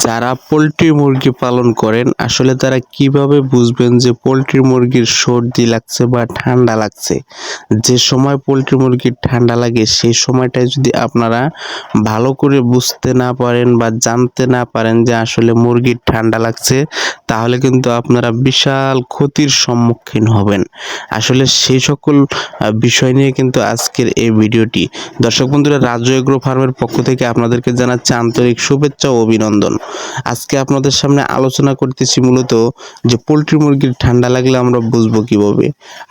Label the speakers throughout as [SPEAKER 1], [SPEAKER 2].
[SPEAKER 1] যারা পোল্ট্রি মুরগি পালন করেন আসলে তারা কিভাবে বুঝবেন যে পোল্ট্রি মুরগির সর্দি লাগছে বা ঠান্ডা লাগছে। যে সময় পোল্ট্রি মুরগির ঠান্ডা লাগে সেই সময়টায় যদি আপনারা ভালো করে বুঝতে না পারেন বা জানতে না পারেন যে আসলে মুরগির ঠান্ডা লাগছে, তাহলে কিন্তু আপনারা বিশাল ক্ষতির সম্মুখীন হবেন। আসলে সেই সকল বিষয় নিয়ে কিন্তু আজকের এই ভিডিওটি। দর্শক বন্ধুরা, রাজু এগ্রো ফার্মের পক্ষ থেকে আপনাদেরকে জানাচ্ছি আন্তরিক শুভেচ্ছা ও অভিনন্দন। আজকে আপনাদের সামনে আলোচনা করতেছি মূলত যে পোল্ট্রি মুরগির ঠান্ডা লাগলে আমরা বুঝবো কিভাবে।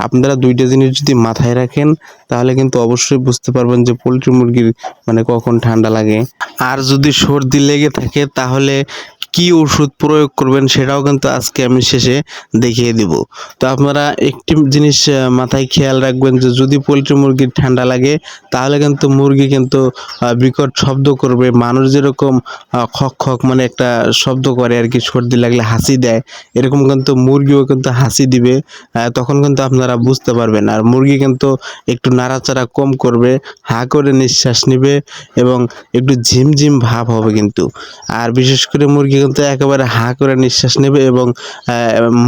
[SPEAKER 1] আপনারা দুইটা জিনিস যদি মাথায় রাখেন তাহলে কিন্তু অবশ্যই বুঝতে পারবেন যে পোল্ট্রি মুরগির কখন ঠান্ডা লাগে। আর যদি সর্দি লেগে থাকে তাহলে কি ওষুধ প্রয়োগ করবেন সেটাও কিন্তু আজকে আমি শেষে দেখিয়ে দিব। তো আপনারা একটি জিনিস মাথায় খেয়াল রাখবেন যে যদি পোল্ট্রি মুরগির ঠান্ডা লাগে তাহলে কিন্তু মুরগি কিন্তু বিকট শব্দ করবে। মানুষ যেরকম খক খক একটা শব্দ করে আর কি, সর্দি লাগলে হাসি দেয়, এরকম কিন্তু মুরগিও কিন্তু হাসি দিবে। তখন কিন্তু আপনারা বুঝতে পারবেন। আর মুরগি কিন্তু একটু নাড়াচাড়া কম করবে, হা করে নিঃশ্বাস নেবে এবং একটু ঝিমঝিম ভাব হবে কিন্তু। আর বিশেষ করে মুরগি কিন্তু একেবারে হা করে নিঃশ্বাস নেবে এবং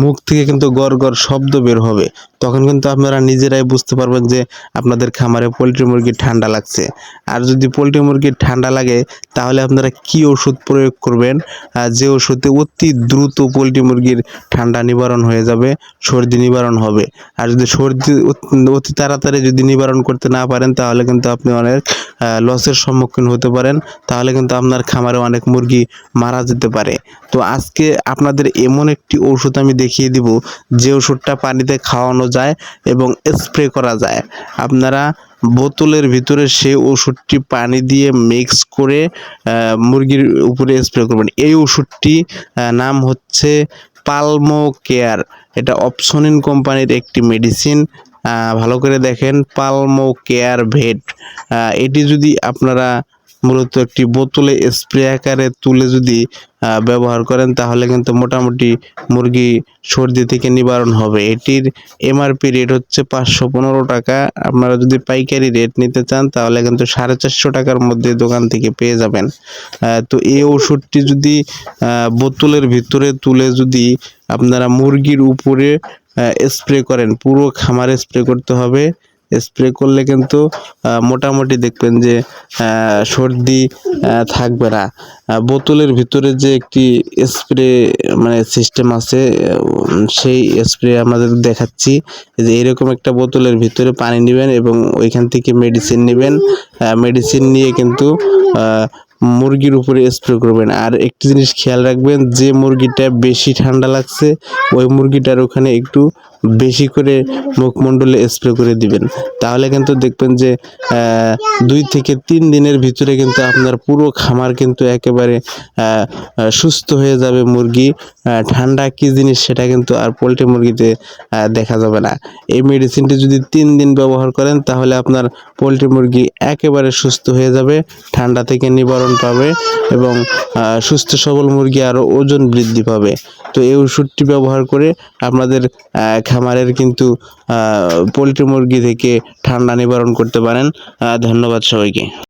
[SPEAKER 1] মুখ থেকে কিন্তু গড় গড় শব্দ বের হবে। তখন কিন্তু আপনারা নিজেরাই বুঝতে পারবেন যে আপনাদের খামারে পোল্ট্রি মুরগির ঠান্ডা লাগছে। আর যদি পোল্ট্রি মুরগির ঠান্ডা লাগে তাহলে আপনারা কি ওষুধ প্রয়োগ করবেন, যে ওষুধে অতি দ্রুত পোল্ট্রি মুরগির ঠান্ডা নিবারণ হয়ে যাবে, সর্দি নিবারণ হবে। আর যদি সর্দি অতি তাড়াতাড়ি যদি নিবারণ করতে না পারেন তাহলে কিন্তু আপনি অনেক লসের সম্মুখীন হতে পারেন। তাহলে কিন্তু আপনার খামারে অনেক মুরগি মারা যেতে পারে। তো আজকে আপনাদের এমন একটি ওষুধ আমি দেখিয়ে দিব যে ওষুধটা পানিতে খাওয়ানো যায় এবং স্প্রে করা যায়। আপনারা বোতলের ভিতরে সেই ওষুধটি পানি দিয়ে মিক্স করে মুরগির উপরে স্প্রে করবেন। এই ওষুধটি নাম হচ্ছে পালমো কেয়ার। এটা অপসনিন কোম্পানির একটি মেডিসিন। ভালো করে দেখেন, পালমো কেয়ার ভেট। এটি যদি আপনারা মূলত একটি বোতলে স্প্রে আকারে তুলে যদি ব্যবহার করেন তাহলে কিন্তু মোটামুটি মুরগি সর্দি থেকে নিবারণ হবে। এটির এমআরপি রেট হচ্ছে 515 টাকা। আপনারা যদি পাইকারি রেট নিতে চান তাহলে কিন্তু 450 টাকার মধ্যে দোকান থেকে পেয়ে যাবেন। তো এই ওষুধটি যদি বোতলের ভিতরে তুলে যদি আপনারা মুরগির উপরে স্প্রে করেন, পুরো খামারে স্প্রে করতে হবে। স্প্রে করলে কিন্তু মোটামুটি দেখবেন যে সর্দি থাকবে না। বোতলের ভিতরে যে একটি স্প্রে সিস্টেম আছে, সেই স্প্রে আমাদের দেখাচ্ছি যে এরকম একটা বোতলের ভিতরে পানি নেবেন এবং ওইখান থেকে মেডিসিন নেবেন। মেডিসিন নিয়ে কিন্তু মুরগির উপরে স্প্রে করবেন। আর একটি জিনিস খেয়াল রাখবেন, যে মুরগিটা বেশি ঠান্ডা লাগছে ওই মুরগিটার ওখানে একটু বেশি করে মুখমণ্ডলে স্প্রে করে দিবেন। তাহলে কিন্তু দেখবেন যে 2 থেকে 3 দিনের ভিতরে কিন্তু আপনার পুরো খামার কিন্তু একেবারে সুস্থ হয়ে যাবে। মুরগি ঠান্ডা কি জিনিস সেটা কিন্তু আর পোল্ট্রি মুরগিতে দেখা যাবে না। এই মেডিসিনটি যদি 3 দিন ব্যবহার করেন তাহলে আপনার পোল্ট্রি মুরগি একেবারে সুস্থ হয়ে যাবে, ঠান্ডা থেকে নিবারণ পাবে এবং সুস্থ সবল মুরগি আরও ওজন বৃদ্ধি পাবে। তো এই ওষুধটি ব্যবহার করে আপনাদের খামারের কিন্তু পোল্ট্রি মুরগি থেকে ঠান্ডা নিবারণ করতে পারেন। ধন্যবাদ সবাইকে।